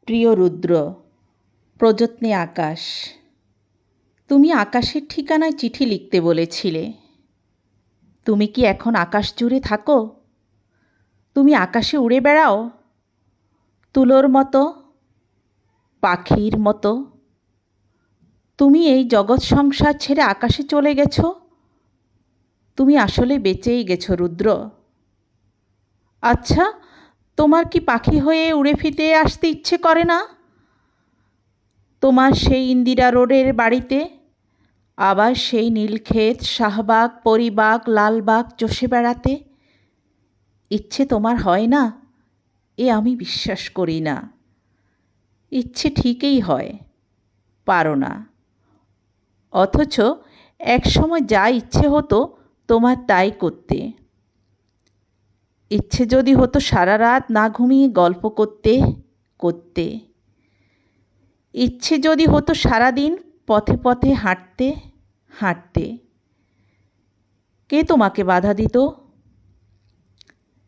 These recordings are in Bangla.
প্রিয় রুদ্র, প্রযত্নে আকাশ। তুমি আকাশের ঠিকানায় চিঠি লিখতে বলেছিলে। তুমি কি এখন আকাশ জুড়ে থাকো? তুমি আকাশে উড়ে বেড়াও তুলোর মতো, পাখির মতো? তুমি এই জগৎ সংসার ছেড়ে আকাশে চলে গেছো? তুমি আসলে বেঁচেই গেছো রুদ্র। আচ্ছা, তোমার কি পাখি হয়ে উড়ে ফিরে আসতে ইচ্ছে করে না? তোমার সেই ইন্দিরা রোডের বাড়িতে আবার সেই নীলক্ষেত, শাহবাগ, পরিবাগ, লালবাগ চষে বেড়াতে ইচ্ছে তোমার হয় না? এ আমি বিশ্বাস করি না। ইচ্ছে ঠিকই হয়, পারো না। অথচ একসময় যা ইচ্ছে হতো তোমার তাই করতে। ইচ্ছে যদি হতো সারা রাত না ঘুমিয়ে গল্প করতে করতে। ইচ্ছে যদি হতো সারাদিন পথে পথে হাঁটতে হাঁটতে। কে তোমাকে বাধা দিত?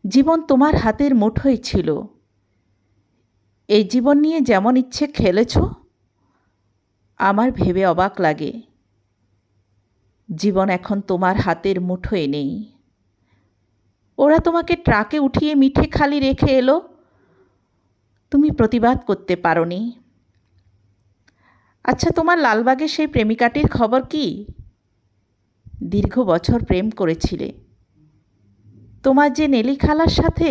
জীবন তোমার হাতের মুঠোয় ছিল। এই জীবন নিয়ে যেমন ইচ্ছে খেলেছ, আমার ভেবে অবাক লাগে। জীবন এখন তোমার হাতের মুঠোয় নেই। ওরা তোমাকে ট্রাকে উঠিয়ে মিঠে খালি রেখে এলো, তুমি প্রতিবাদ করতে পারোনি। আচ্ছা, তোমার লালবাগের সেই প্রেমিকাটির খবর কি? দীর্ঘ বছর প্রেম করেছিলে তোমার যে নেলি খালার সাথে।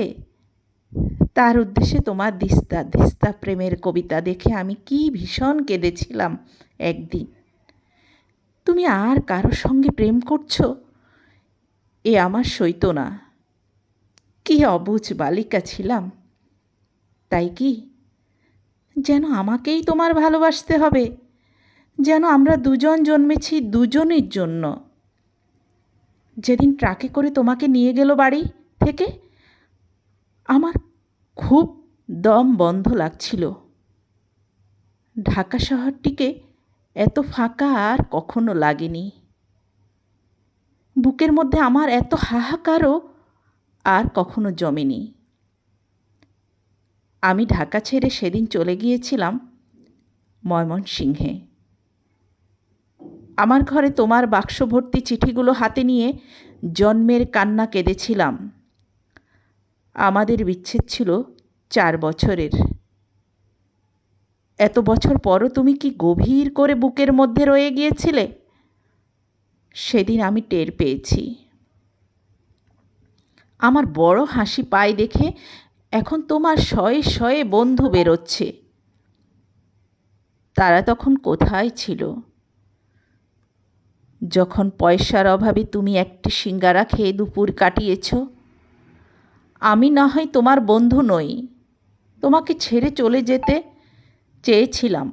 তার উদ্দেশ্যে তোমার দিস্তা দিস্তা প্রেমের কবিতা দেখে আমি কি ভীষণ কেঁদেছিলাম একদিন। তুমি আর কারোর সঙ্গে প্রেম করছো, এ আমার সইতো না। কি অবুঝ বালিকা ছিলাম। তাই কি যেন আমাকেই তোমার ভালোবাসতে হবে? যেন আমরা দুজন জন্মেছি দুজনের জন্য? যেদিন ট্রাকে করে তোমাকে নিয়ে গেল বাড়ি থেকে, আমার খুব দম বন্ধ লাগছিল। ঢাকা শহরটিকে এত ফাঁকা আর কখনো লাগেনি। বুকের মধ্যে আমার এত হাহাকারও আর কখনো জমেনি। আমি ঢাকা ছেড়ে সেদিন চলে গিয়েছিলাম ময়মনসিংহে। আমার ঘরে তোমার বাক্স ভর্তি চিঠিগুলো হাতে নিয়ে জন্মের কান্না কেঁদেছিলাম। আমাদের বিচ্ছেদ ছিল 4 বছরের। এত বছর পরও তুমি কি গভীর করে বুকের মধ্যে রয়ে গিয়েছিলে? সেদিন আমি টের পেয়েছি। আমার বড় হাসি পায় দেখে এখন তোমার শয়ে শয়ে বন্ধু বেরোচ্ছে। তারা তখন কোথায় ছিল, যখন পয়সার অভাবে তুমি একটি সিঙ্গারা খেয়ে দুপুর কাটিয়েছ? আমি না হয় তোমার বন্ধু নই, তোমাকে ছেড়ে চলে যেতে চেয়েছিলাম,